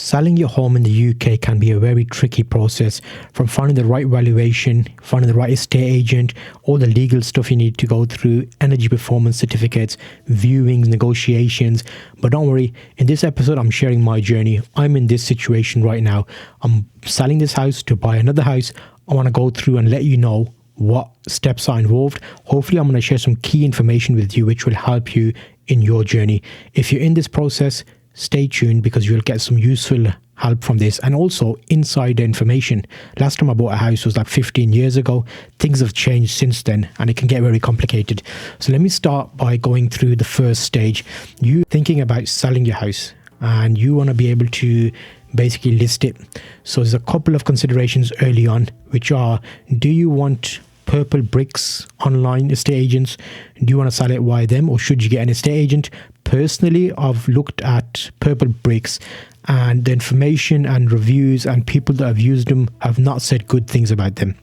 Selling your home in the UK can be a very tricky process, from finding the right valuation, finding the right estate agent, all the legal stuff you need to go through, energy performance certificates, viewings, negotiations. But don't worry, in this episode I'm sharing my journey. I'm in this situation right now. I'm selling this house to buy another house. I want to go through and let you know what steps are involved. Hopefully I'm going to share some key information with you which will help you in your journey. If you're in this process, stay tuned because you'll get some useful help from this, and also insider information. Last time I bought a house was like 15 years ago. Things have changed since then and it can get very complicated. So let me start by going through the first stage. You thinking about selling your house and you want to be able to basically list it. So there's a couple of considerations early on, which are: do you want Purplebricks online estate agents? Do you want to sell it via them, or should you get an estate agent? Personally, I've looked at Purplebricks and the information and reviews and people that have used them have not said good things about them.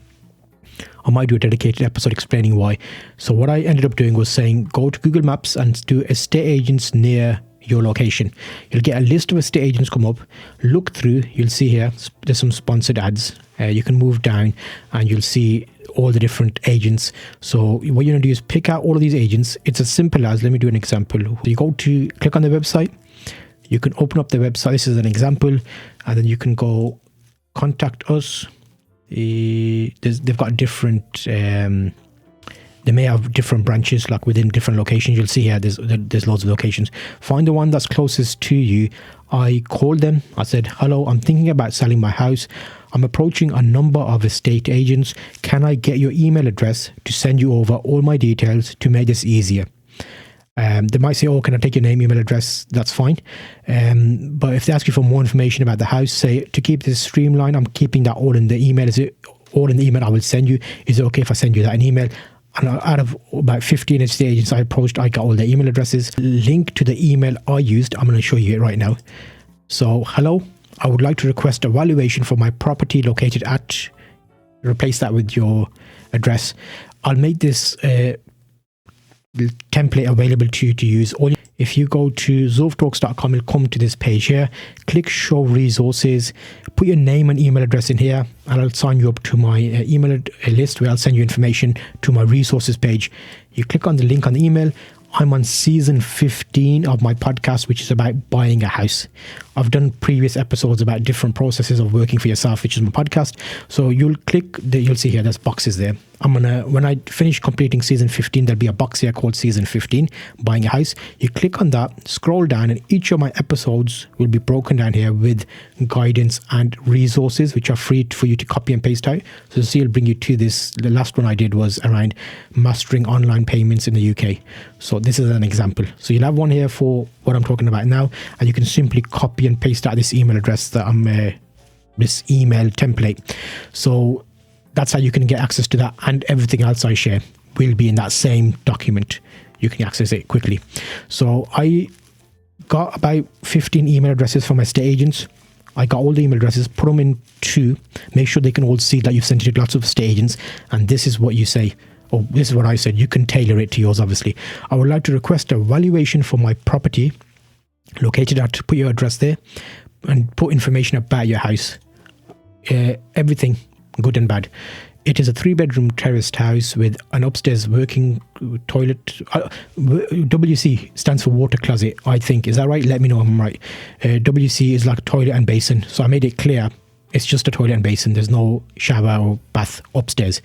I might do a dedicated episode explaining why. So what I ended up doing was saying, go to Google Maps and do estate agents near your location. You'll get a list of estate agents come up. Look through, you'll see here there's some sponsored ads. You can move down and you'll see all the different agents. So what you're going to do is pick out all of these agents. It's as simple as, let me do an example. So you go to click on the website. You can open up the website. This is an example, and then you can go contact us. They've got different they may have different branches, like within different locations. You'll see here there's loads of locations. Find the one that's closest to you. I called them. I said, hello, I'm thinking about selling my house. I'm approaching a number of estate agents. Can I get your email address to send you over all my details to make this easier? They might say, oh, can I take your name, email address? That's fine. But if they ask you for more information about the house, say, to keep this streamlined, I'm keeping that all in the email. Is it all in the email I will send you? Is it okay if I send you that in email? And out of about 15 estate agents I approached, I got all their email addresses. Link to the email I used, I'm going to show you it right now. So, hello, I would like to request a valuation for my property located at, replace that with your address. I'll make this template available to you to use. If you go to zulftalks.com, you'll come to this page here. Click show resources, put your name and email address in here, and I'll sign you up to my email list where I'll send you information to my resources page. You click on the link on the email. I'm on season 15 of my podcast, which is about buying a house. I've done previous episodes about different processes of working for yourself, which is my podcast. So you'll you'll see here, there's boxes there. When I finish completing season 15, there'll be a box here called season 15, buying a house. You click on that, scroll down, and each of my episodes will be broken down here with guidance and resources, which are free for you to copy and paste out. So see, it'll bring you to this. The last one I did was around mastering online payments in the UK. So this is an example. So you'll have one here for what I'm talking about now, and you can simply copy and paste out this email address that this email template. So that's how you can get access to that, and everything else I share will be in that same document. You can access it quickly. So I got about 15 email addresses from my estate agents. I got all the email addresses, put them in two, make sure they can all see that you've sent it to lots of estate agents, and this is what you say. Oh, this is what I said. You can tailor it to yours, obviously. I would like to request a valuation for my property located at, put your address there, and put information about your house. Everything, good and bad. It is a 3-bedroom terraced house with an upstairs working toilet. WC stands for water closet, I think. Is that right? Let me know if I'm right. WC is like toilet and basin. So I made it clear. It's just a toilet and basin. There's no shower or bath upstairs.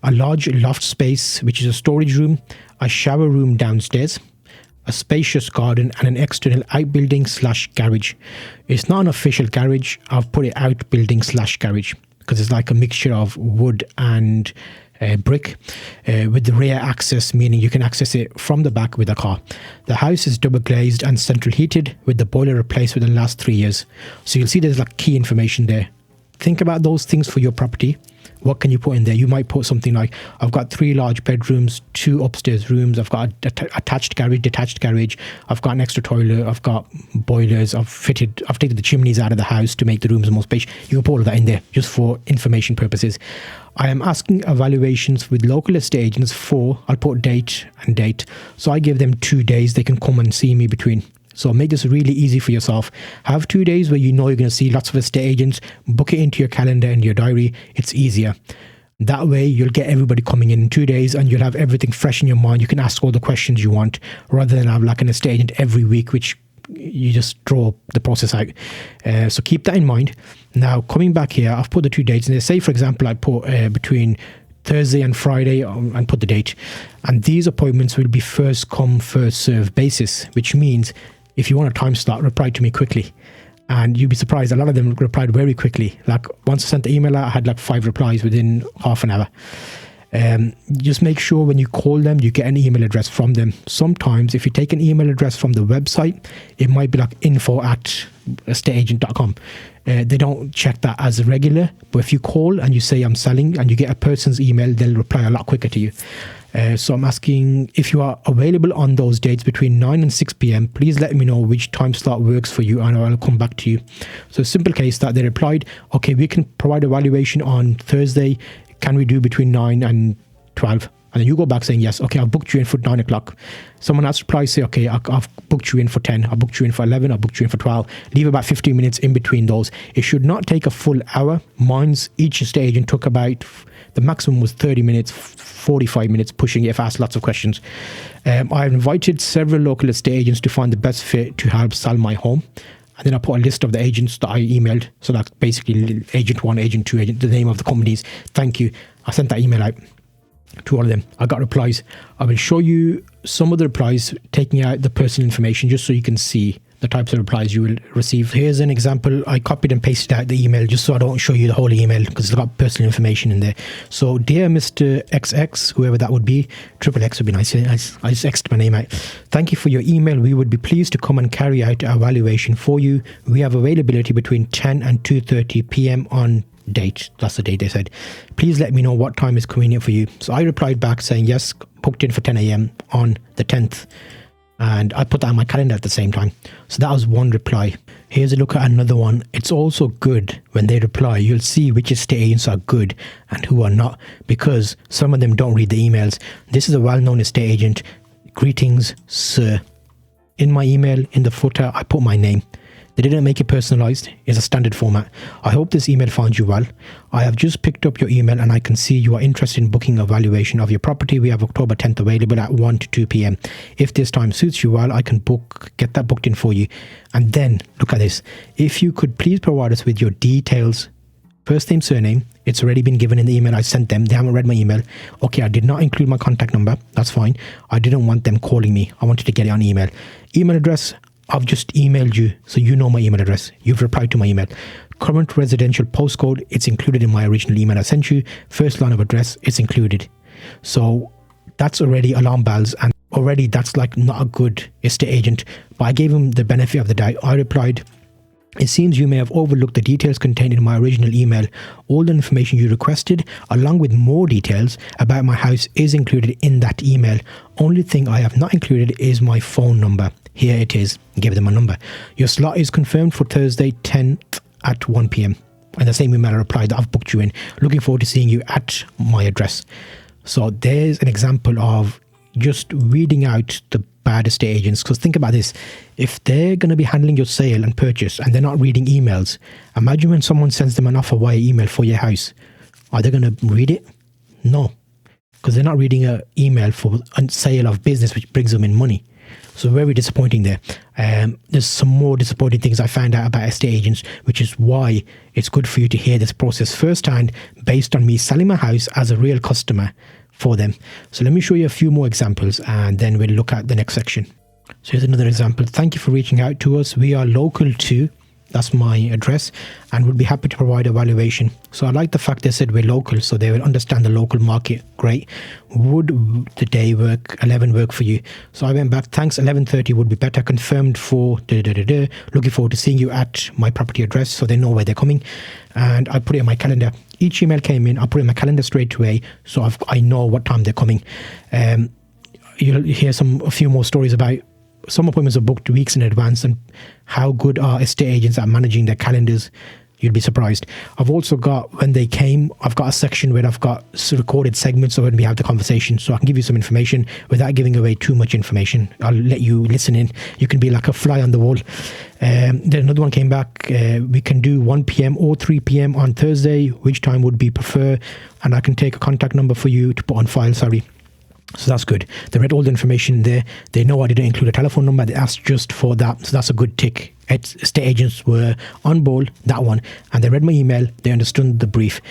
A large loft space, which is a storage room, a shower room downstairs, a spacious garden, and an external outbuilding / garage. It's not an official garage. I've put it outbuilding / garage because it's like a mixture of wood and brick with the rear access, meaning you can access it from the back with a car. The house is double glazed and central heated with the boiler replaced within the last 3 years. So you'll see there's like key information there. Think about those things for your property. What can you put in there? You might put something like, I've got 3 large bedrooms, 2 upstairs rooms, I've got attached garage, detached garage, I've got an extra toilet, I've got boilers, I've taken the chimneys out of the house to make the rooms more spacious. You can put all of that in there just for information purposes. I am asking evaluations with local estate agents for, I'll put date and date. So I give them 2 days, they can come and see me between. So make this really easy for yourself. Have 2 days where you know you're going to see lots of estate agents. Book it into your calendar and your diary. It's easier. That way you'll get everybody coming in 2 days and you'll have everything fresh in your mind. You can ask all the questions you want rather than have like an estate agent every week, which you just draw the process out. So keep that in mind. Now coming back here, I've put the 2 dates in there. Say for example I put between Thursday and Friday and put the date, and these appointments will be first come first serve basis, which means if you want a time slot, reply to me quickly. And you'd be surprised, a lot of them replied very quickly. Like once I sent the email out, I had like 5 replies within half an hour. Just make sure when you call them, you get an email address from them. Sometimes if you take an email address from the website, it might be like info@estateagent.com. They don't check that as a regular, but if you call and you say I'm selling and you get a person's email, they'll reply a lot quicker to you. So I'm asking if you are available on those dates between 9 and 6 p.m. Please let me know which time slot works for you and I'll come back to you. So simple case that they replied, okay, we can provide a valuation on Thursday. Can we do between 9 and 12? And then you go back saying, yes, okay, I've booked you in for 9 o'clock. Someone else replies, say, okay, I've booked you in for 10. I've booked you in for 11. I've booked you in for 12. Leave about 15 minutes in between those. It should not take a full hour. Mine's, each estate agent took about, the maximum was 30 minutes, 45 minutes pushing it if I asked lots of questions. I've invited several local estate agents to find the best fit to help sell my home. And then I put a list of the agents that I emailed. So that's basically agent 1, agent 2, agent, the name of the companies. Thank you. I sent that email out to all of them. I got replies. I will show you some of the replies, taking out the personal information just so you can see the types of replies you will receive. Here's an example. I copied and pasted out the email just so I don't show you the whole email because it's got personal information in there. So, dear Mr. XX, whoever that would be, triple X would be nice. I just X'd my name out. Thank you for your email. We would be pleased to come and carry out our valuation for you. We have availability between 10 and 2:30 p.m. on date. That's the date they said. Please let me know what time is convenient for you. So I replied back saying, yes, booked in for 10 a.m. on the 10th. And I put that on my calendar at the same time. So that was one reply. Here's a look at another one. It's also good when they reply. You'll see which estate agents are good and who are not, because some of them don't read the emails. This is a well-known estate agent. Greetings, sir. In my email, in the footer, I put my name. They didn't make it personalized. It's a standard format. I hope this email finds you well. I have just picked up your email and I can see you are interested in booking a valuation of your property. We have October 10th available at 1 to 2 p.m. If this time suits you well, I can get that booked in for you. And then, look at this. If you could please provide us with your details, first name, surname. It's already been given in the email I sent them. They haven't read my email. Okay, I did not include my contact number. That's fine. I didn't want them calling me. I wanted to get it on email. Email address. I've just emailed you, so you know my email address. You've replied to my email. Current residential postcode, it's included in my original email I sent you. First line of address, it's included. So that's already alarm bells, and already that's like not a good estate agent. But I gave him the benefit of the doubt. I replied, it seems you may have overlooked the details contained in my original email. All the information you requested, along with more details about my house, is included in that email. Only thing I have not included is my phone number. Here it is. Give them a number. Your slot is confirmed for Thursday 10th at 1 p.m. And the same email I replied that I've booked you in. Looking forward to seeing you at my address. So there's an example of just weeding out the bad estate agents. Because think about this. If they're going to be handling your sale and purchase and they're not reading emails, imagine when someone sends them an offer via email for your house. Are they going to read it? No. Because they're not reading an email for a sale of business which brings them in money. So very disappointing there. There's some more disappointing things I found out about estate agents, which is why it's good for you to hear this process firsthand based on me selling my house as a real customer for them. So let me show you a few more examples and then we'll look at the next section. So here's another example. Thank you for reaching out to us. We are local to, that's my address, and we'll be happy to provide a valuation. So I like the fact they said we're local, so they will understand the local market. Great. Would the day work, 11 work for you? So I went back, thanks, 11:30 would be better. Confirmed for looking forward to seeing you at my property address, so they know where they're coming. And I put it in my calendar. Each email came in, I put it in my calendar straight away, so I know what time they're coming. You'll hear a few more stories about some appointments are booked weeks in advance and how good are estate agents at managing their calendars. You'd be surprised. I've also got, when they came, I've got a section where I've got recorded segments of when we have the conversation, so I can give you some information without giving away too much information. I'll let you listen in. You can be like a fly on the wall. Then another one came back. We can do 1 p.m. or 3 p.m. on Thursday. Which time would be prefer? And I can take a contact number for you to put on file. Sorry. So that's good. They read all the information there. They know I didn't include a telephone number. They asked just for that. So that's a good tick. Estate agents were on board, that one. And they read my email. They understood the brief.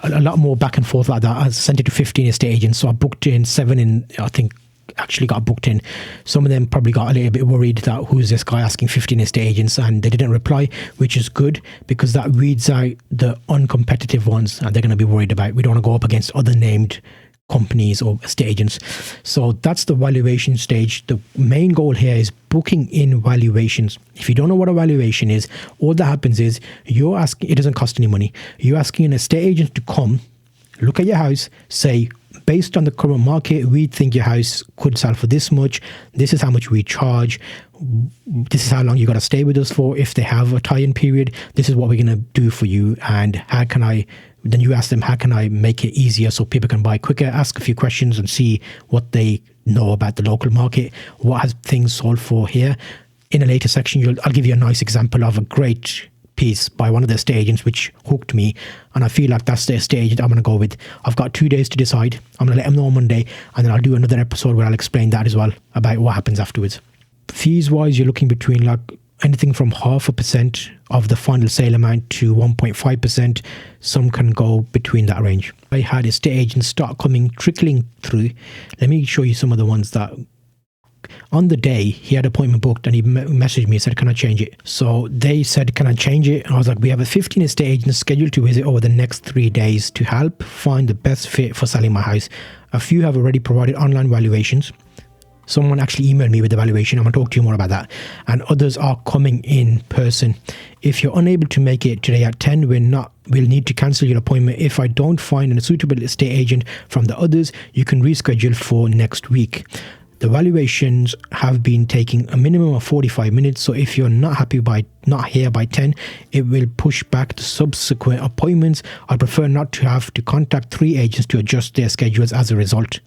A lot more back and forth like that. I sent it to 15 estate agents. So I booked in 7 and I think actually got booked in. Some of them probably got a little bit worried that who's this guy asking 15 estate agents, and they didn't reply, which is good because that weeds out the uncompetitive ones and they're going to be worried about. We don't want to go up against other named companies or estate agents. So that's the valuation stage. The main goal here is booking in valuations. If you don't know what a valuation is, all that happens is you're asking, it doesn't cost any money. You're asking an estate agent to come, look at your house, say, based on the current market, we think your house could sell for this much. This is how much we charge. This is how long you got to stay with us for. If they have a tie-in period, this is what we're going to do for you. And how can I, then you ask them, how can I make it easier so people can buy quicker? Ask a few questions and see what they know about the local market. What has things sold for here? In a later section, I'll give you a nice example of a great piece by one of the estate agents which hooked me, and I feel like that's the estate agent I'm going to go with. I've got 2 days to decide. I'm going to let them know on Monday, and then I'll do another episode where I'll explain that as well, about what happens afterwards. Fees wise, you're looking between like anything from 0.5% of the final sale amount to 1.5%. Some can go between that range. I had estate agents start trickling through. Let me show you some of the ones that on the day he had an appointment booked, and he messaged me and said, can I change it? So they said, can I change it? And I was like, we have a 15 estate agents scheduled to visit over the next 3 days to help find the best fit for selling my house. A few have already provided online valuations. Someone actually emailed me with the valuation. I'm going to talk to you more about that. And others are coming in person. If you're unable to make it today at 10, we'll need to cancel your appointment. If I don't find a suitable estate agent from the others, you can reschedule for next week. The valuations have been taking a minimum of 45 minutes. So if you're not here by 10, it will push back the subsequent appointments. I prefer not to have to contact 3 agents to adjust their schedules as a result.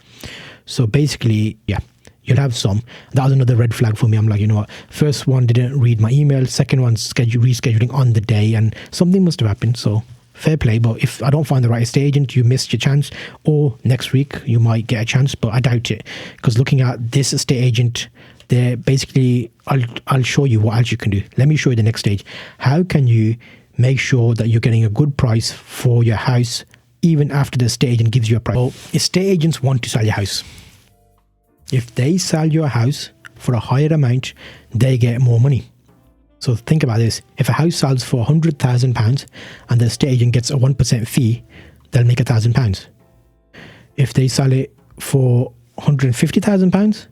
So basically, yeah, you'll have some. That was another red flag for me. I'm like, you know what? First one didn't read my email. Second one rescheduling on the day, and something must have happened. So fair play. But if I don't find the right estate agent, you missed your chance. Or next week you might get a chance, but I doubt it, because looking at this estate agent, they're basically, I'll show you what else you can do. Let me show you the next stage. How can you make sure that you're getting a good price for your house even after the estate agent gives you a price? So estate agents want to sell your house. If they sell your house for a higher amount, they get more money. So think about this. If a house sells for £100,000 and the estate agent gets a 1% fee, they'll make £1,000. If they sell it for £150,000,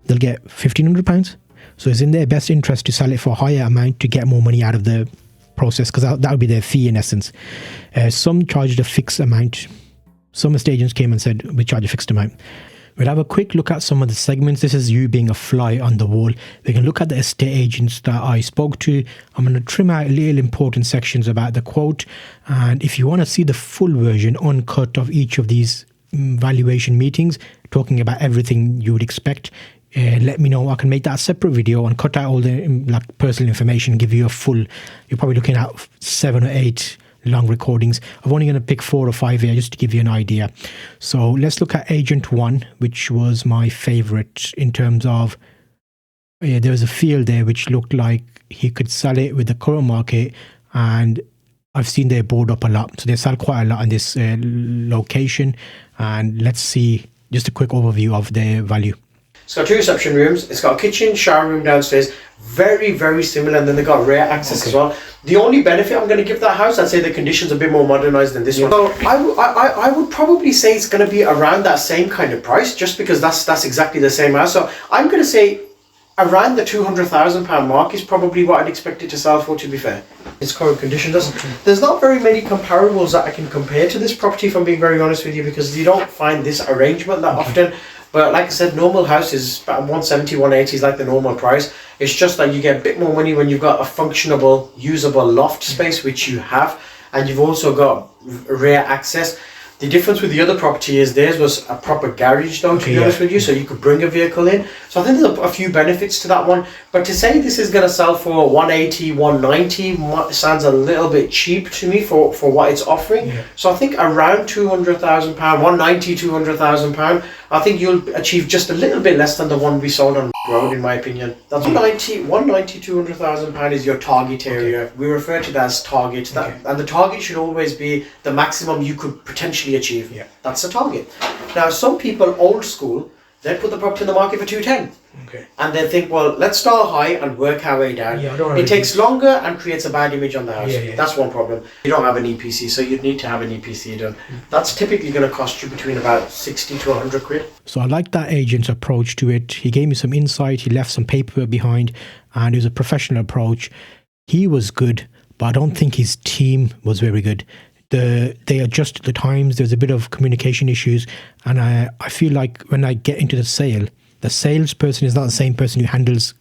they'll get £1,500. So it's in their best interest to sell it for a higher amount to get more money out of the process, because that would be their fee in essence. Some charged a fixed amount. Some estate agents came and said, we charge a fixed amount. We'll have a quick look at some of the segments. This is you being a fly on the wall. We can look at the estate agents that I spoke to. I'm going to trim out little important sections about the quote. And if you want to see the full version uncut of each of these valuation meetings, talking about everything you would expect, let me know. I can make that a separate video and cut out all the personal information, give you a full, you're probably looking at 7 or 8 long recordings. I'm only going to pick 4 or 5 here just to give you an idea. So let's look at agent 1, which was my favorite in terms of there was a field there which looked like he could sell it with the current market, and I've seen they board up a lot, so they sell quite a lot in this location. And let's see just a quick overview of their value. It's got 2 reception rooms. It's got a kitchen, shower room downstairs. Very, very similar. And then they got rear access as well. The only benefit I'm going to give that house, I'd say the condition's a bit more modernized than this one. So I would probably say it's going to be around that same kind of price, just because that's exactly the same house. So I'm going to say around the £200,000 mark is probably what I'd expect it to sell for, to be fair. Its current condition does. There's not very many comparables that I can compare to this property, if I'm being very honest with you, because you don't find this arrangement that often. But like I said, normal house is about 170, 180 is like the normal price. It's just that you get a bit more money when you've got a functionable, usable loft space, which you have, and you've also got rear access. The difference with the other property is theirs was a proper garage though, to be honest with you, so you could bring a vehicle in. So I think there's a few benefits to that one. But to say this is going to sell for 180, 190 sounds a little bit cheap to me for what it's offering. So I think around £200,000, 190, £200,000, I think you'll achieve just a little bit less than the one we sold on road, in my opinion. That's 190, £200,000 is your target area. We refer to that as target. And the target should always be the maximum you could potentially achieve. That's the target. Now, some people, old school, they put the property in the market for 210. And they think, well, let's start high and work our way down. It takes longer and creates a bad image on the house. That's one problem. You don't have an EPC, so you'd need to have an EPC done. That's typically going to cost you between about 60 to 100 quid. So I like that agent's approach to it. He gave me some insight. He left some paperwork behind, and it was a professional approach. He was good, but I don't think his team was very good. They adjusted the times. There's a bit of communication issues, and I feel like when I get into the salesperson is not the same person who handles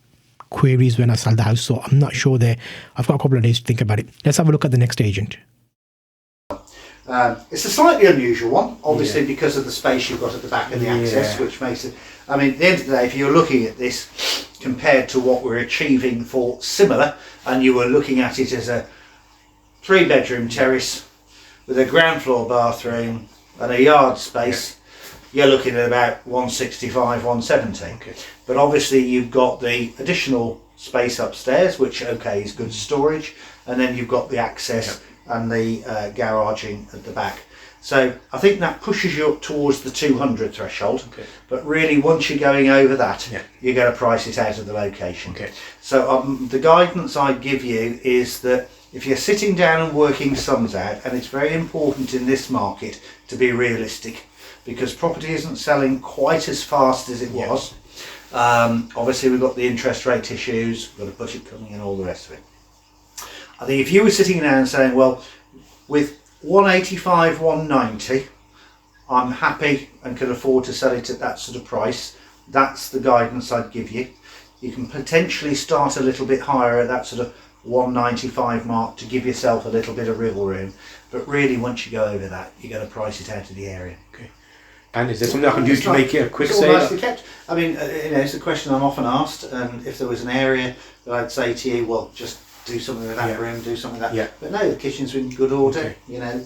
queries when I sell the house. So I'm not sure there. I've got a couple of days to think about it. Let's have a look at the next agent. It's a slightly unusual one, obviously, because of the space you've got at the back and the access, which makes it. I mean, at the end of the day, if you're looking at this compared to what we're achieving for similar, and you were looking at it as a 3-bedroom terrace with a ground floor bathroom and a yard space, you're looking at about 165, 170. But obviously you've got the additional space upstairs, which is good storage, and then you've got the access and the garaging at the back. So I think that pushes you up towards the 200 threshold. But really, once you're going over that, you're going to price it out of the location. So the guidance I give you is that if you're sitting down and working sums out, and it's very important in this market to be realistic, because property isn't selling quite as fast as it was. Obviously we've got the interest rate issues, we've got a budget coming in, all the rest of it. I think if you were sitting down and saying, well, with 185, 190, I'm happy and can afford to sell it at that sort of price, that's the guidance I'd give you. You can potentially start a little bit higher at that sort of 195 mark to give yourself a little bit of wriggle room, but really once you go over that, you're going to price it out of the area. And is there something I can do to make it a quick sale? Nicely kept. I mean, it's a question I'm often asked, and if there was an area that I'd say to you, well, just do something with that room, do something with that. But no, the kitchen's in good order. You know,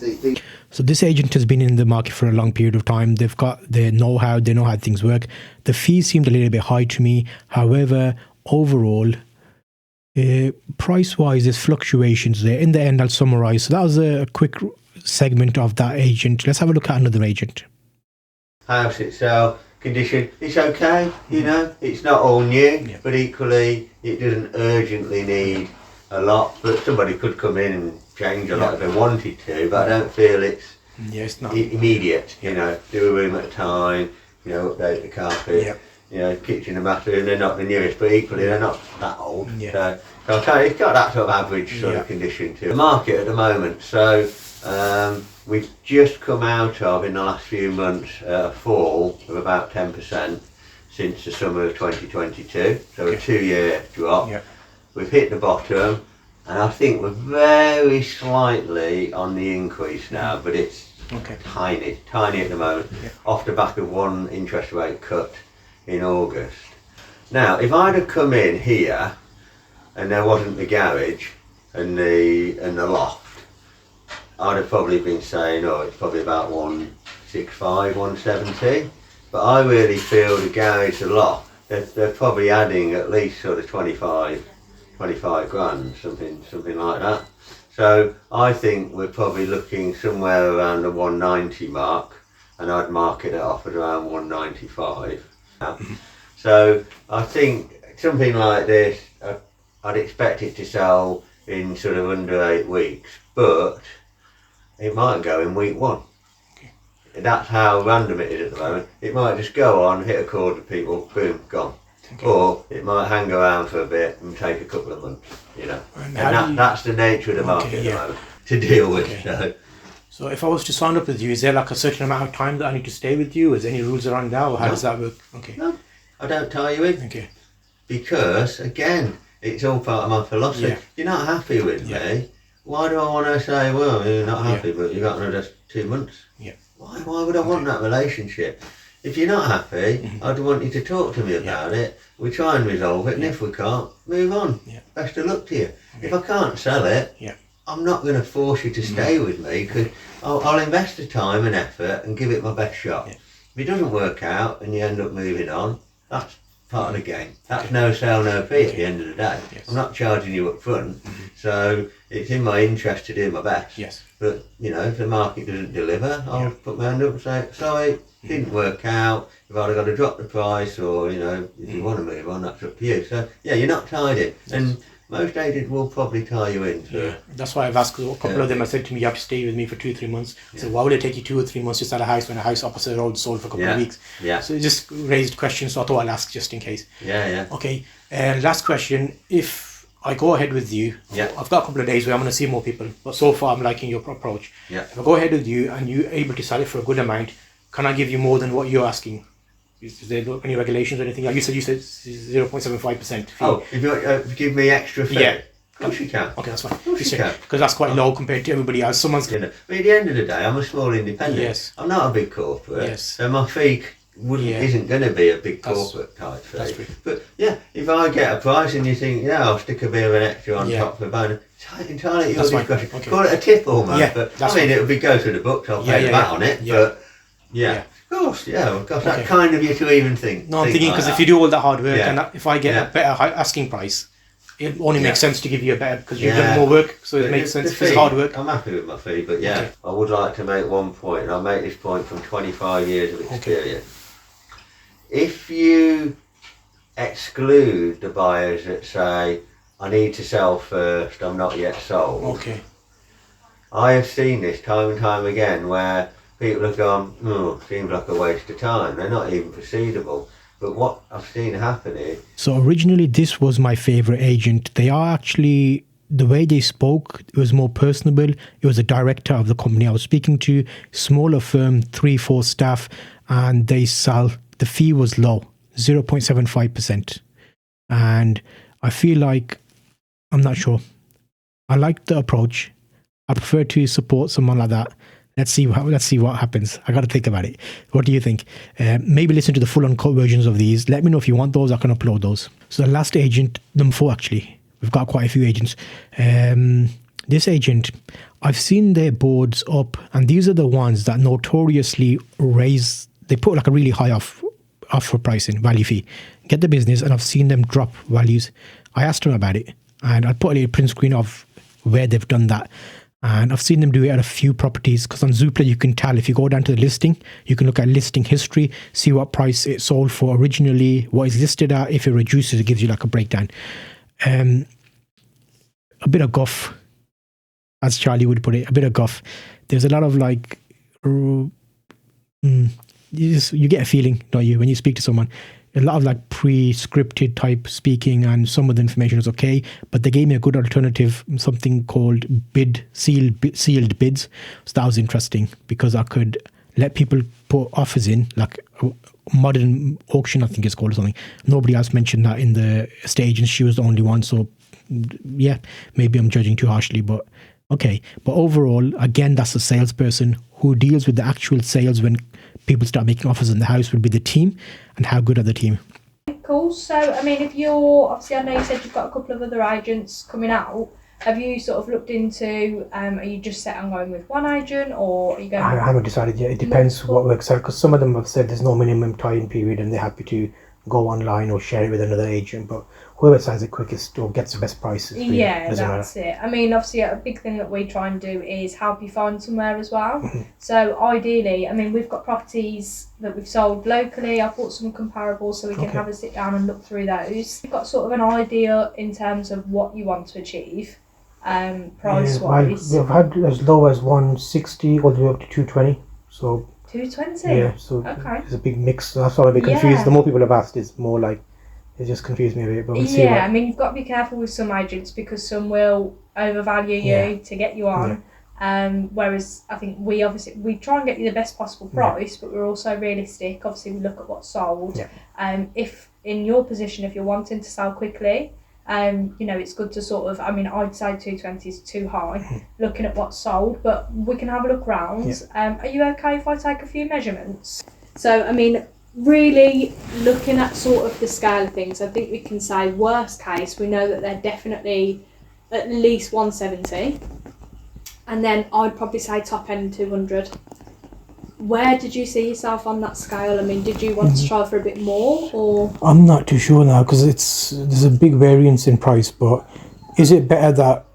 So this agent has been in the market for a long period of time. They've got their know-how. They know how things work. The fees seemed a little bit high to me. However, overall, price-wise, there's fluctuations there. In the end, I'll summarize. So that was a quick segment of that agent. Let's have a look at another agent. House itself, condition, it's okay, you know, it's not all new, but equally it doesn't urgently need a lot, but somebody could come in and change a lot if they wanted to, but I don't feel it's not immediate, you know, do a room at a time, you know, update the carpet, you know, kitchen and bathroom, they're not the newest, but equally they're not that old, so it's got that sort of average sort of condition to the market at the moment. So we've just come out of, in the last few months, a fall of about 10% since the summer of 2022, so a 2-year drop. We've hit the bottom, and I think we're very slightly on the increase now, but it's tiny at the moment, off the back of one interest rate cut in August. Now, if I'd have come in here, and there wasn't the garage and the loft, I'd have probably been saying, oh, it's probably about 165, 170. But I really feel the garage, the loft, they're probably adding at least sort of 25 grand, something like that. So I think we're probably looking somewhere around the 190 mark, and I'd market it off at around 195. So I think something like this, I'd expect it to sell in sort of under 8 weeks, but it might go in week 1. That's how random it is at the moment. It might just go on, hit a chord with people, boom, gone. Or it might hang around for a bit and take a couple of months, you know. And that's the nature of the market at the moment to deal with. So if I was to sign up with you, is there like a certain amount of time that I need to stay with you? Is there any rules around that, or how does that work? Okay. No, I don't tie you in. Okay. Because, again, it's all part of my philosophy. Yeah. If you're not happy with me, why do I want to say, well, you're not happy, but you got another 2 months? Yeah. Why would I want that relationship? If you're not happy, I'd want you to talk to me about it. We try and resolve it, and if we can't, move on. Yeah. Best of luck to you. If I can't sell it, I'm not going to force you to stay with me, because I'll invest the time and effort and give it my best shot. Yeah. If it doesn't work out and you end up moving on, that's part of the game. That's no sale, no fee at the end of the day. Yes. I'm not charging you up front, so it's in my interest to do my best. Yes. But, you know, if the market doesn't deliver, I'll put my hand up and say, sorry, didn't work out, you've either got to drop the price or, you know, if you want to move on, that's up to you. So, yeah, you're not tied in. Yes. And most agents will probably tie you in. So. Yeah, that's why I've asked a couple of them. I said to me, you have to stay with me for 2-3 months. I said, why would it take you 2 or 3 months to sell a house when a house opposite the road sold for a couple of weeks? Yeah. So it just raised questions, so I thought I'd ask just in case. Yeah. Okay, last question. If I go ahead with you, I've got a couple of days where I'm going to see more people, but so far I'm liking your approach. Yeah. If I go ahead with you and you're able to sell it for a good amount, can I give you more than what you're asking? Is there any regulations or anything? Like you said 0.75% fee. Oh, if you give me extra fee? Yeah. Of course you can. Okay, that's fine. Of course you can. Because that's quite low compared to everybody else. Someone's... You know, but at the end of the day, I'm a small independent. Yes. I'm not a big corporate. Yes. So my fee isn't going to be a big corporate type fee. That's true. But yeah, if I get a price and you think, I'll stick a bit of an extra on top for a bonus, it's entirely your discretion. Okay. Call it a tip almost. Yeah, but that's I mean, it would go through the books, I'll pay the VAT on it. But of course, that's kind of you to even think. No, I'm thinking because if you do all that hard work and if I get a better asking price, it only makes sense to give you a better, because you've done more work, so it makes sense. It's hard work. I'm happy with my fee, but I would like to make one point, and I'll make this point from 25 years of experience. If you exclude the buyers that say, I need to sell first, I'm not yet sold. Okay. I have seen this time and time again where people have gone, seems like a waste of time. They're not even proceedable. But what I've seen happen is... So originally this was my favorite agent. They are actually, the way they spoke, it was more personable. It was a director of the company I was speaking to, smaller firm, 3-4 staff, and they sell, the fee was low, 0.75%. And I feel like, I'm not sure. I like the approach. I prefer to support someone like that. Let's see what happens. I got to think about it. What do you think? Maybe listen to the full uncut versions of these. Let me know if you want those. I can upload those. So the last agent, number 4 actually. We've got quite a few agents. This agent, I've seen their boards up, and these are the ones that notoriously raise, they put like a really high offer pricing, value fee. Get the business, and I've seen them drop values. I asked them about it, and I'll put a little print screen of where they've done that. And I've seen them do it at a few properties, because on Zoopla you can tell, if you go down to the listing, you can look at listing history, see what price it sold for originally, what is listed at. If it reduces, it gives you like a breakdown. A bit of guff, as Charlie would put it, a bit of guff. There's a lot of like, you get a feeling, don't you, when you speak to someone. A lot of like pre-scripted type speaking, and some of the information is okay, but they gave me a good alternative, something called sealed bids. So that was interesting, because I could let people put offers in, like a modern auction, I think it's called, or something. Nobody else mentioned that in the estate agent. She was the only one. So yeah, maybe I'm judging too harshly, but okay. But overall, again, that's a salesperson who deals with the actual sales. When people start making offers in the house, will be the team, and how good are the team. Cool. So, I mean, if you're, obviously I know you said you've got a couple of other agents coming out. Have you sort of looked into, are you just set on going with one agent, or are you going... I haven't decided yet. It depends what works out, because some of them have said there's no minimum tie-in period and they're happy to go online or share it with another agent, but whoever signs it quickest or gets the best prices. Really, that's it. I mean, obviously a big thing that we try and do is help you find somewhere as well. So ideally, I mean, we've got properties that we've sold locally. I've bought some comparables so we can have a sit down and look through those. We've got sort of an idea in terms of what you want to achieve, price wise. We've had as low as 160 all the way up to 220. So 220. Yeah, so there's a big mix. So that's why I'm a bit confused. The more people have asked, it's more like, it just confused me a bit. But we'll see. I mean, you've got to be careful with some agents, because some will overvalue you to get you on. Whereas I think we try and get you the best possible price, but we're also realistic. Obviously, we look at what's sold. Yeah. If in your position, if you're wanting to sell quickly, you know, it's good to sort of, I mean, I'd say 220 is too high, looking at what's sold, but we can have a look round. Are you okay if I take a few measurements? So, I mean, really looking at sort of the scale of things, I think we can say worst case, we know that they're definitely at least 170. And then I'd probably say top end 200. Where did you see yourself on that scale? I mean, did you want to try for a bit more, or? I'm not too sure now because there's a big variance in price. But is it better that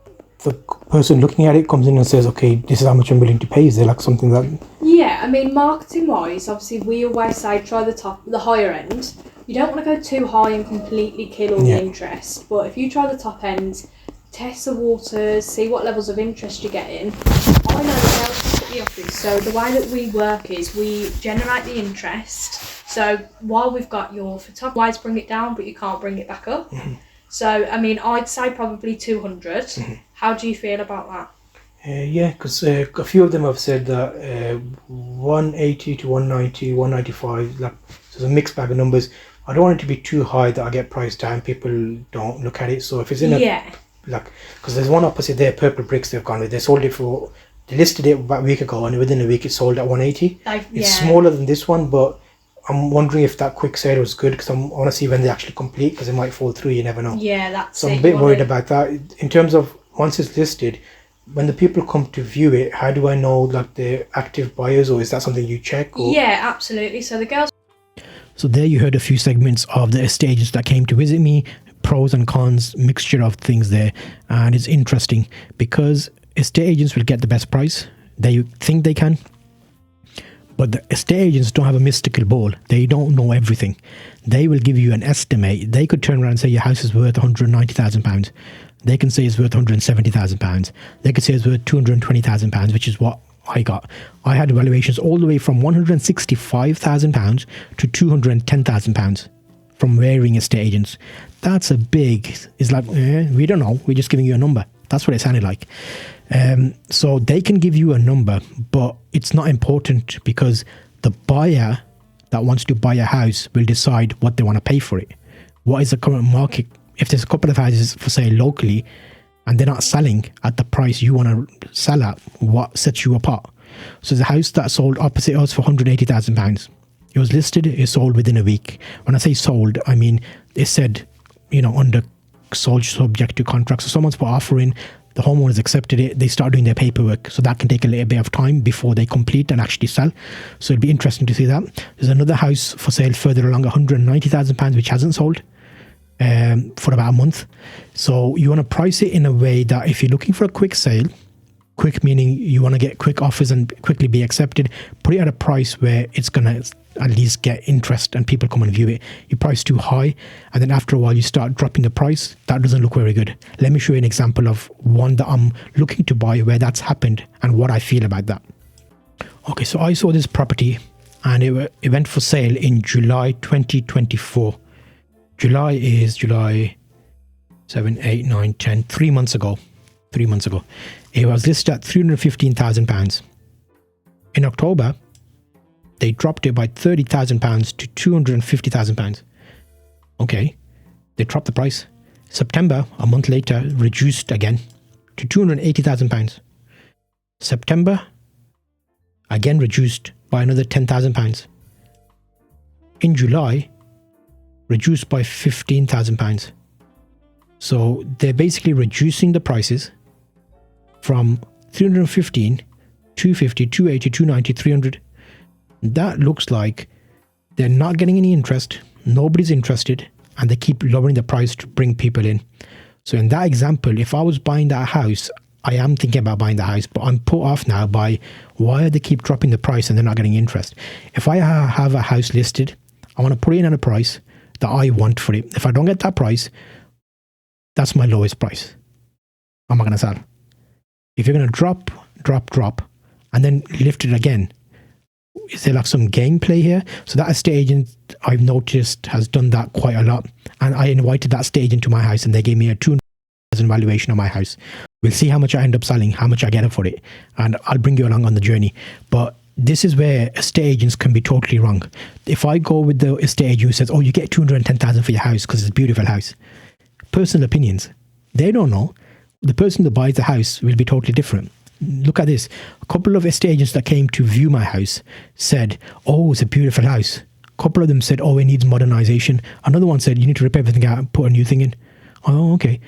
the person looking at it comes in and says, "Okay, this is how much I'm willing to pay"? Is there like something that? Yeah, I mean, marketing wise, obviously we always say try the higher end. You don't want to go too high and completely kill all the interest. But if you try the top end, test the waters, see what levels of interest you're getting. I know the girls at the office, so the way that we work is we generate the interest. So while we've got your photography, ways bring it down, but you can't bring it back up. So, I mean, I'd say probably 200. How do you feel about that? Yeah, because a few of them have said that 180 to 190, 195, like, so it's a mixed bag of numbers. I don't want it to be too high that I get priced down, people don't look at it. So if it's in a, like, because there's one opposite there, Purplebricks, they've gone with, they sold it for, they listed it about a week ago and within a week it sold at 180. It's smaller than this one, but I'm wondering if that quick sale was good because I want to see when they actually complete because it might fall through, you never know. Yeah, that's so I'm a bit worried about that. In terms of once it's listed, when the people come to view it, how do I know like they're active buyers, or is that something you check? Or? Yeah, absolutely. So the girls. So there you heard a few segments of the estate agents that came to visit me, pros and cons, mixture of things there. And it's interesting because estate agents will get the best price. They think they can. But the estate agents don't have a mystical ball. They don't know everything. They will give you an estimate. They could turn around and say your house is worth £190,000. They can say it's worth £170,000. They could say it's worth £220,000, which is what I got. I had valuations all the way from £165,000 to £210,000 from varying estate agents. That's a big, it's like, we don't know. We're just giving you a number. That's what it sounded like. So they can give you a number, but it's not important because the buyer that wants to buy a house will decide what they want to pay for it. What is the current market? If there's a couple of houses for sale locally and they're not selling at the price you want to sell at, what sets you apart? So the house that sold opposite us for £180,000, it was listed, it sold within a week. When I say sold, I mean, it said, you know, under sold subject to contract. So someone's put offer in, the homeowners accepted it, they start doing their paperwork. So that can take a little bit of time before they complete and actually sell. So it'd be interesting to see that. There's another house for sale further along, £190,000, which hasn't sold for about a month. So you want to price it in a way that if you're looking for a quick sale, quick meaning you want to get quick offers and quickly be accepted, put it at a price where it's going to at least get interest and people come and view it. You price too high and then after a while you start dropping the price. That doesn't look very good. Let me show you an example of one that I'm looking to buy where that's happened and what I feel about that. Okay, so I saw this property and it went for sale in July 2024. July is July 7, 8, 9, 10, 3 months ago. 3 months ago. It was listed at £315,000. In October, they dropped it by £30,000 to £250,000. Okay, they dropped the price. September, a month later, reduced again to £280,000. September, again reduced by another £10,000. In July, reduced by £15,000. So they're basically reducing the prices from 315, 250, 280, 290, 300. That looks like they're not getting any interest. Nobody's interested and they keep lowering the price to bring people in. So in that example, if I was buying that house, I am thinking about buying the house, but I'm put off now by why they keep dropping the price and they're not getting interest. If I have a house listed, I want to put it in at a price that I want for it. If I don't get that price, that's my lowest price. I'm not going to sell. If you're going to drop, and then lift it again, is there like some gameplay here? So that estate agent, I've noticed, has done that quite a lot. And I invited that estate agent to my house and they gave me a valuation of my house. We'll see how much I end up selling, how much I get for it, and I'll bring you along on the journey. But this is where estate agents can be totally wrong. If I go with the estate agent who says, oh, you get 210,000 for your house because it's a beautiful house. Personal opinions. They don't know. The person that buys the house will be totally different. Look at this. A couple of estate agents that came to view my house said, oh, it's a beautiful house. A couple of them said, oh, it needs modernization. Another one said, you need to rip everything out and put a new thing in. Oh, okay.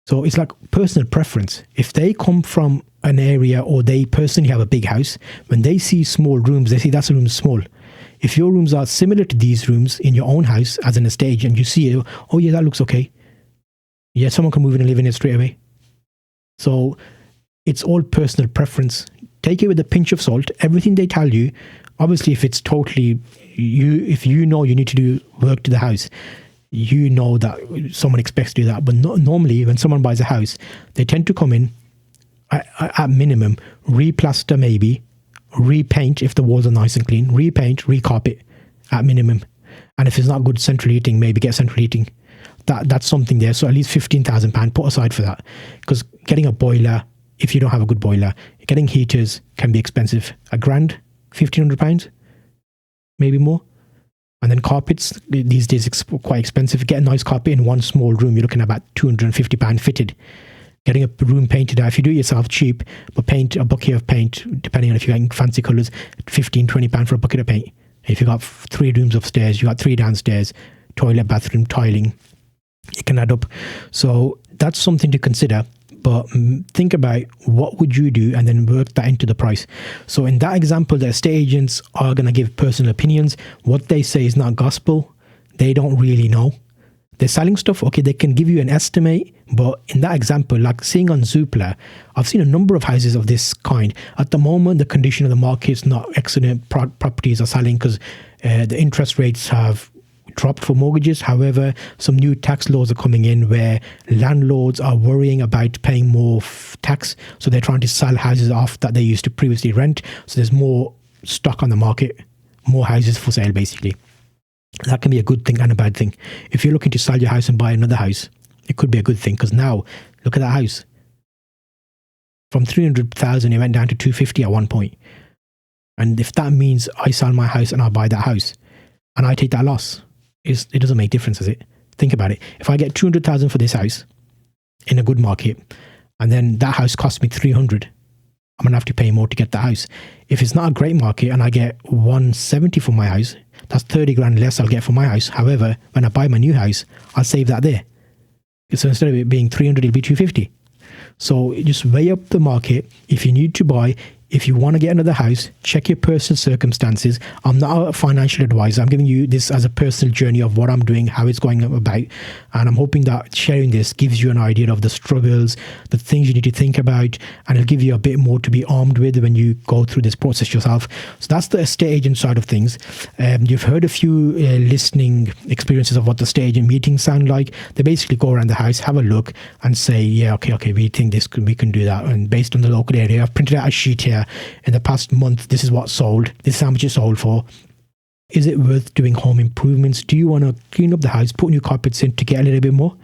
So it's like personal preference. If they come from an area or they personally have a big house, when they see small rooms, they say that's a room small. If your rooms are similar to these rooms in your own house as an estate agent, you see it, oh yeah, that looks okay. Yeah, someone can move in and live in it straight away. So it's all personal preference. Take it with a pinch of salt. Everything they tell you, obviously if it's totally, if you know you need to do work to the house, you know that someone expects to do that. But normally when someone buys a house, they tend to come in at minimum, replaster maybe, repaint if the walls are nice and clean, repaint, recarpet at minimum. And if it's not good central heating, maybe get central heating. That's something there. So at least £15,000 put aside for that. Because getting a boiler, if you don't have a good boiler, getting heaters can be expensive. £1,000, £1,500, maybe more. And then carpets, these days it's quite expensive. Get a nice carpet in one small room, you're looking at about £250 fitted. Getting a room painted out, if you do it yourself, cheap, but paint, a bucket of paint, depending on if you're getting fancy colours, £15, £20 for a bucket of paint. If you've got 3 rooms upstairs, you've got 3 downstairs, toilet, bathroom, tiling, it can add up. So that's something to consider. But think about what would you do and then work that into the price. So in that example, the estate agents are going to give personal opinions. What they say is not gospel. They don't really know. They're selling stuff. Okay, they can give you an estimate. But in that example, like seeing on Zoopla, I've seen a number of houses of this kind. At the moment, the condition of the market is not excellent. Properties are selling because the interest rates have dropped for mortgages. However, some new tax laws are coming in where landlords are worrying about paying more tax. So they're trying to sell houses off that they used to previously rent. So there's more stock on the market, more houses for sale basically. That can be a good thing and a bad thing. If you're looking to sell your house and buy another house, it could be a good thing because now look at that house. From 300,000 it went down to 250 at one point. And if that means I sell my house and I buy that house and I take that loss, it doesn't make difference, does it? Think about it. If I get 200,000 for this house in a good market, and then that house costs me 300, I'm gonna have to pay more to get that house. If it's not a great market and I get 170 for my house, that's 30 grand less I'll get for my house. However, when I buy my new house, I'll save that there. So instead of it being 300, it'll be 250. So just weigh up the market. If you need to buy, if you want to get another house, check your personal circumstances. I'm not a financial advisor. I'm giving you this as a personal journey of what I'm doing, how it's going about. And I'm hoping that sharing this gives you an idea of the struggles, the things you need to think about, and it'll give you a bit more to be armed with when you go through this process yourself. So that's the estate agent side of things. You've heard a few listening experiences of what the estate agent meetings sound like. They basically go around the house, have a look and say, yeah, okay, we think we can do that. And based on the local area, I've printed out a sheet here. In the past month, this is what sold. This is how much it sold for. Is it worth doing home improvements? Do you want to clean up the house, put new carpets in to get a little bit more?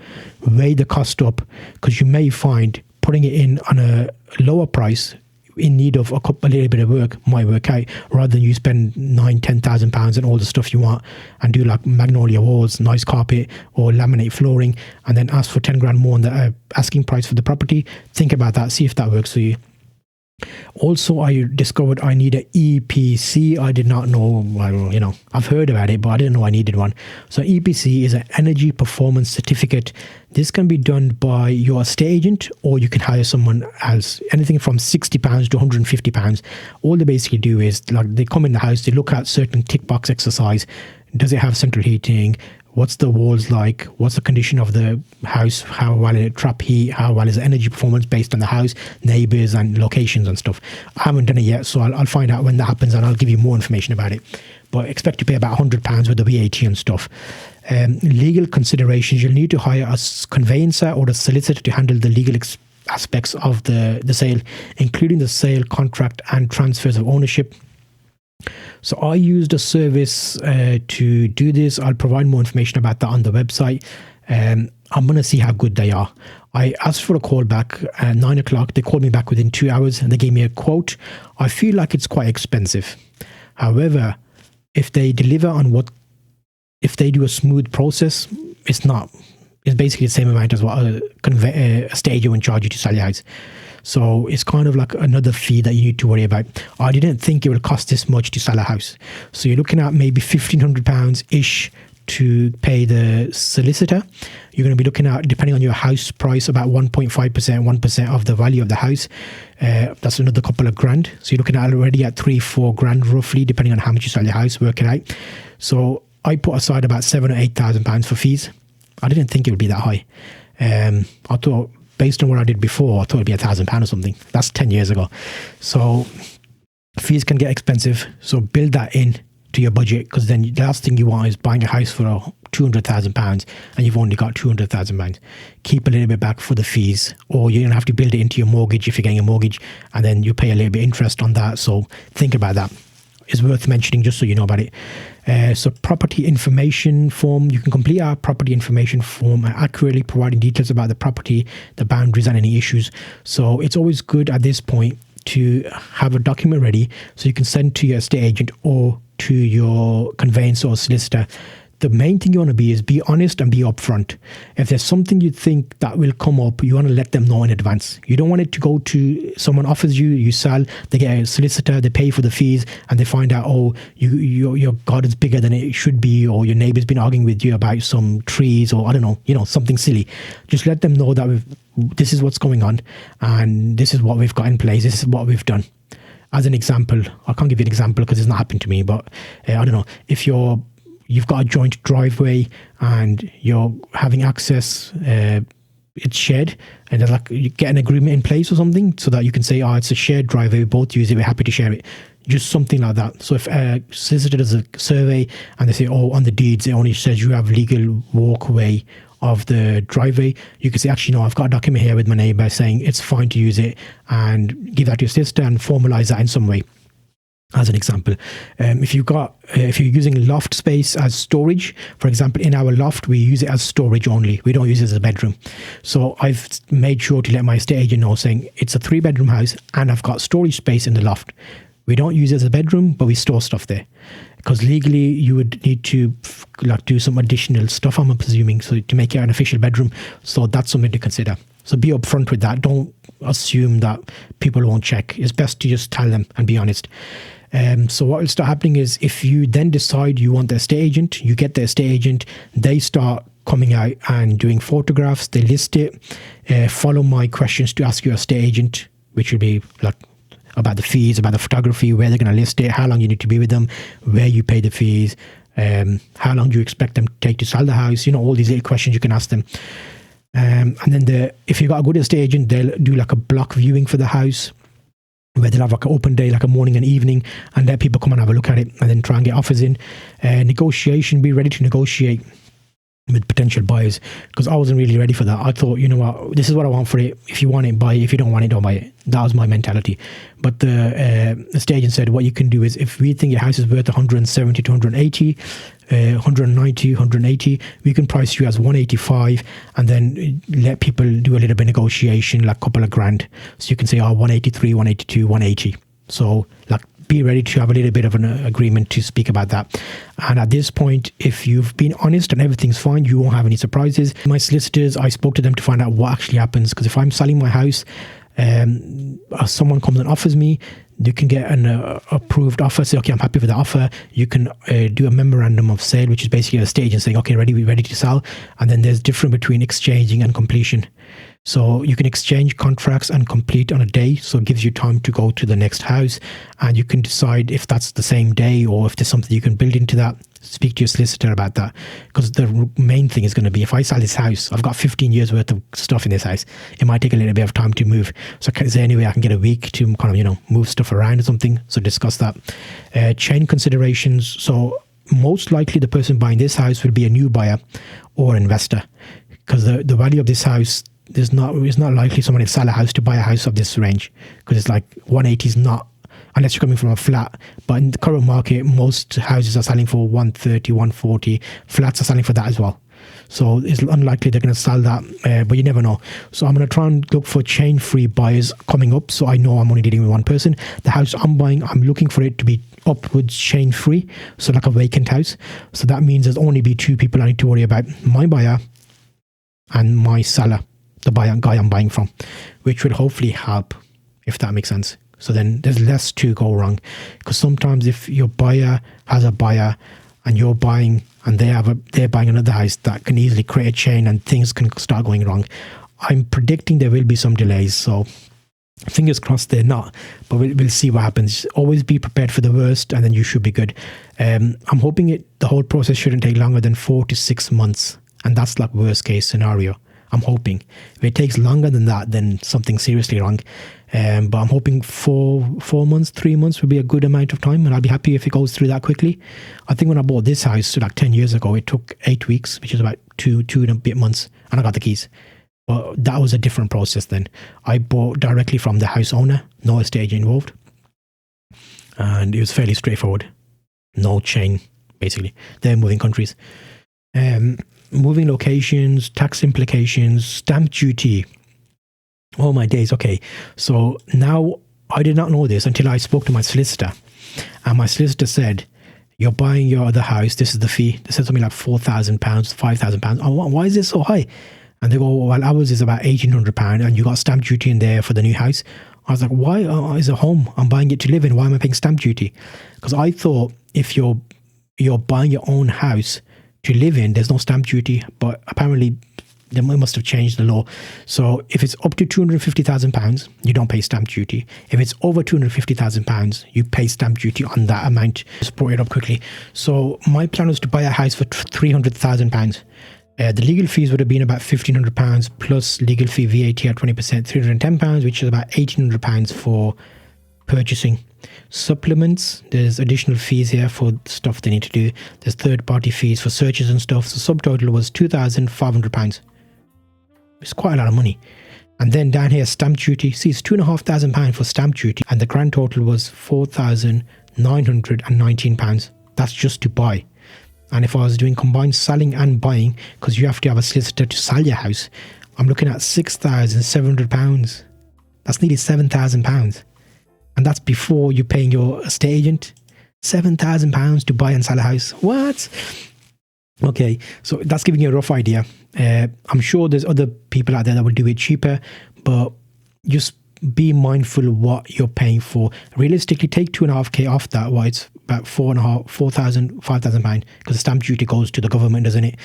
Weigh the cost up, because you may find putting it in on a lower price in need of a little bit of work might work out, rather than you spend £9,000-10,000 and all the stuff you want and do like magnolia walls, nice carpet or laminate flooring, and then ask for 10 grand more on the asking price for the property. Think about that, see if that works for you. Also, I discovered I need an EPC. I did not know, I've heard about it, but I didn't know I needed one. So EPC is an Energy Performance Certificate. This can be done by your estate agent, or you can hire someone else. Anything from £60 to £150. All they basically do is they come in the house, they look at certain tick box exercise. Does it have central heating? What's the walls like? What's the condition of the house? How well it trap heat? How well is the energy performance based on the house, neighbours and locations and stuff? I haven't done it yet, so I'll find out when that happens and I'll give you more information about it. But expect to pay about £100 with the VAT and stuff. Legal considerations. You'll need to hire a conveyancer or a solicitor to handle the legal aspects of the sale, including the sale contract and transfers of ownership. So I used a service to do this. I'll provide more information about that on the website. I'm going to see how good they are. I asked for a call back at 9 o'clock. They called me back within 2 hours and they gave me a quote. I feel like it's quite expensive. However, if they deliver on if they do a smooth process, it's not. It's basically the same amount as what a estate agent would charge you to sell your house. So it's kind of like another fee that you need to worry about. I didn't think it would cost this much to sell a house. So you're looking at maybe £1,500-ish to pay the solicitor. You're going to be looking at, depending on your house price, about 1.5%, 1% of the value of the house. That's another couple of grand. So you're looking at already at 3-4 grand roughly, depending on how much you sell your house, work it out. So I put aside about £7,000 or £8,000 for fees. I didn't think it would be that high. I thought, based on what I did before, I thought it'd be £1,000 or something. That's 10 years ago. So fees can get expensive. So build that in to your budget, because then the last thing you want is buying a house for £200,000 and you've only got £200,000. Keep a little bit back for the fees, or you're going to have to build it into your mortgage if you're getting a mortgage, and then you pay a little bit interest on that. So think about that. It's worth mentioning just so you know about it. So property information form, you can complete our property information form accurately providing details about the property, the boundaries and any issues. So it's always good at this point to have a document ready so you can send to your estate agent or to your conveyancer or solicitor. The main thing you want to be is be honest and be upfront. If there's something you think that will come up, you want to let them know in advance. You don't want it to go to someone offers you, you sell, they get a solicitor, they pay for the fees, and they find out, oh, your garden's bigger than it should be, or your neighbour's been arguing with you about some trees, or I don't know, something silly. Just let them know that this is what's going on, and this is what we've got in place, this is what we've done. As an example, I can't give you an example because it's not happened to me, but I don't know, if you've got a joint driveway and you're having access, it's shared, and there's like, you get an agreement in place or something so that you can say, it's a shared driveway, we both use it, we're happy to share it. Just something like that. So if a solicitor does a survey and they say, on the deeds, it only says you have legal walkway of the driveway, you can say, actually, no, I've got a document here with my neighbour saying it's fine to use it, and give that to your solicitor and formalise that in some way. As an example, if you're using loft space as storage, for example, in our loft, we use it as storage only. We don't use it as a bedroom. So I've made sure to let my estate agent know, saying it's a 3-bedroom house and I've got storage space in the loft. We don't use it as a bedroom, but we store stuff there. Because legally, you would need to do some additional stuff, I'm presuming, so to make it an official bedroom. So that's something to consider. So be upfront with that. Don't assume that people won't check. It's best to just tell them and be honest. So what will start happening is, if you then decide you want the estate agent, you get the estate agent, they start coming out and doing photographs, they list it, follow my questions to ask your estate agent, which will be like about the fees, about the photography, where they're going to list it, how long you need to be with them, where you pay the fees, how long do you expect them to take to sell the house, all these little questions you can ask them. And then if you've got a good estate agent, they'll do like a block viewing for the house, where they'll have like an open day, like a morning and evening, and let people come and have a look at it and then try and get offers in. Negotiation, be ready to negotiate with potential buyers, because I wasn't really ready for that. I thought, this is what I want for it. If you want it, buy it. If you don't want it, don't buy it. That was my mentality. But the estate agent said, what you can do is, if we think your house is worth 170 to 180, 190, 180, we can price you as 185, and then let people do a little bit of negotiation, like a couple of grand. So you can say, 183, 182, 180. So be ready to have a little bit of an agreement to speak about that. And at this point, if you've been honest and everything's fine, you won't have any surprises. My solicitors, I spoke to them to find out what actually happens, because if I'm selling my house, someone comes and offers me, you can get an approved offer, say, okay, I'm happy with the offer. You can do a memorandum of sale, which is basically a stage and saying, okay, we're ready to sell. And then there's difference between exchanging and completion. So you can exchange contracts and complete on a day. So it gives you time to go to the next house, and you can decide if that's the same day or if there's something you can build into that. Speak to your solicitor about that, because the main thing is going to be, if I sell this house, I've got 15 years worth of stuff in this house. It might take a little bit of time to move. So is there any way I can get a week to kind of, move stuff around or something? So discuss that. Chain considerations. So most likely the person buying this house will be a new buyer or investor, because the value of this house, it's not likely someone will sell a house to buy a house of this range, because it's like 180 is not, unless you're coming from a flat. But in the current market, most houses are selling for 130, 140. Flats are selling for that as well. So it's unlikely they're going to sell that, but you never know. So I'm going to try and look for chain-free buyers coming up, so I know I'm only dealing with one person. The house I'm buying, I'm looking for it to be upwards chain-free, so like a vacant house. So that means there's only be 2 people I need to worry about: my buyer and my seller, the guy I'm buying from, which will hopefully help, if that makes sense. So then there's less to go wrong, because sometimes if your buyer has a buyer and you're buying and they're buying another house, that can easily create a chain and things can start going wrong. I'm predicting there will be some delays, so fingers crossed they're not, but we'll see what happens. Always be prepared for the worst, and then you should be good. I'm hoping the whole process shouldn't take longer than 4 to 6 months, and that's like worst case scenario. I'm hoping. If it takes longer than that, then something's seriously wrong. But I'm hoping 4 months, 3 months would be a good amount of time, and I'll be happy if it goes through that quickly. I think when I bought this house like 10 years ago, it took 8 weeks, which is about two and a bit months, and I got the keys. But that was a different process then. I bought directly from the house owner, no estate agent involved, and it was fairly straightforward. No chain, basically. They're moving countries. Moving locations, tax implications, stamp duty. Oh my days. Okay, so now I did not know this until I spoke to my solicitor, and my solicitor said, "You're buying your other house. This is the fee." They said something like £4,000, £5,000. Oh, why is it so high? And they go, "Well, ours is about £1,800, and you got stamp duty in there for the new house." I was like, "Why is a home? I'm buying it to live in. Why am I paying stamp duty?" Because I thought if you're buying your own house to live in, there's no stamp duty, but apparently they must have changed the law. So if it's up to £250,000, you don't pay stamp duty. If it's over £250,000, you pay stamp duty on that amount. Just brought it up quickly. So my plan was to buy a house for £300,000. The legal fees would have been about £1,500 plus legal fee VAT at 20%, £310, which is about £1,800 for purchasing. Supplements, there's additional fees here for stuff they need to do. There's third-party fees for searches and stuff. So subtotal was £2,500. It's quite a lot of money. And then down here, stamp duty. See, it's £2,500 for stamp duty, and the grand total was £4,919. That's just to buy. And if I was doing combined selling and buying, because you have to have a solicitor to sell your house, I'm looking at £6,700. That's nearly £7,000. And that's before you're paying your estate agent. £7,000 to buy and sell a house. What? Okay, so that's giving you a rough idea. I'm sure there's other people out there that will do it cheaper, but just be mindful of what you're paying for. Realistically, take 2.5k off that. Well, it's about £5,000, because the stamp duty goes to the government, doesn't it?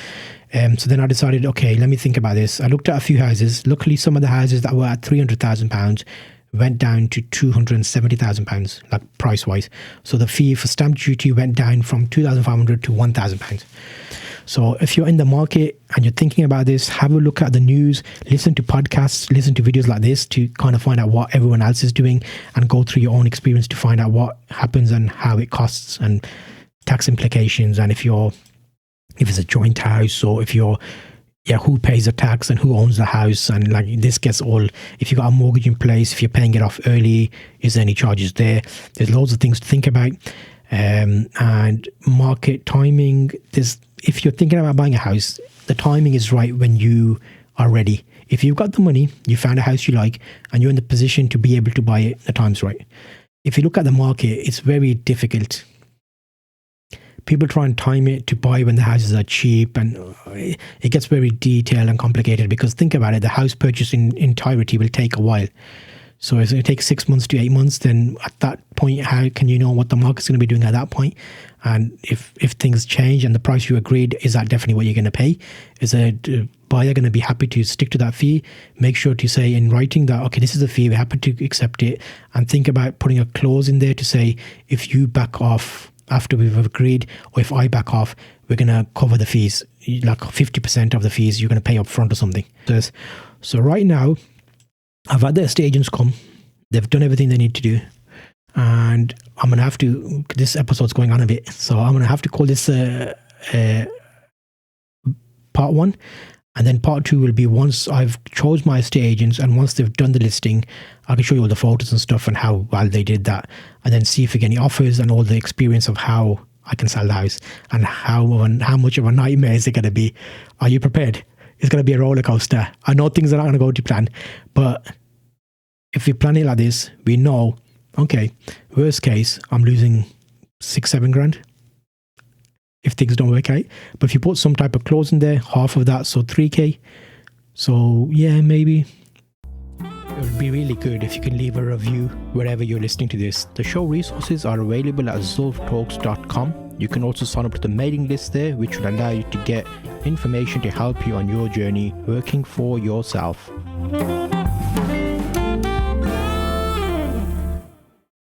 So then I decided, okay, let me think about this. I looked at a few houses. Luckily, some of the houses that were at £300,000 went down to £270,000, like price-wise. So the fee for stamp duty went down from £2,500 to £1,000. So if you're in the market and you're thinking about this, have a look at the news, listen to podcasts, listen to videos like this to kind of find out what everyone else is doing, and go through your own experience to find out what happens and how it costs and tax implications. And if it's a joint house, or if you're who pays the tax and who owns the house, and like this gets all, if you got a mortgage in place, if you're paying it off early, is there any charges there? There's loads of things to think about. And market timing, if you're thinking about buying a house, the timing is right when you are ready. If you've got the money, you found a house you like, and you're in the position to be able to buy it, the time's right. If you look at the market, it's very difficult. People try and time it to buy when the houses are cheap, and it gets very detailed and complicated, because think about it, the house purchase in entirety will take a while. So if it takes 6 months to 8 months, then at that point, how can you know what the market's going to be doing at that point? And if things change and the price you agreed, is that definitely what you're going to pay? Is a buyer going to be happy to stick to that fee? Make sure to say in writing that, okay, this is the fee, we're happy to accept it. And think about putting a clause in there to say, if you back off after we've agreed, or if I back off, we're going to cover the fees, like 50% of the fees you're going to pay up front or something. So right now, I've had the estate agents come. They've done everything they need to do. And I'm going to have to, this episode's going on a bit, so I'm going to have to call this part 1. And then part 2 will be once I've chose my estate agents, and once they've done the listing, I can show you all the photos and stuff and how well they did that. And then see if we get any offers and all the experience of how I can sell the house. And how much of a nightmare is it going to be? Are you prepared? It's going to be a roller coaster. I know things are not going to go to plan, but if we plan it like this, we know, okay, worst case, I'm losing 6-7 grand if things don't work out. But if you put some type of clause in there, half of that, so 3k. So yeah, maybe it would be really good if you can leave a review wherever you're listening to this. The show resources are available at zulftalks.com. You can also sign up to the mailing list there, which will allow you to get information to help you on your journey working for yourself.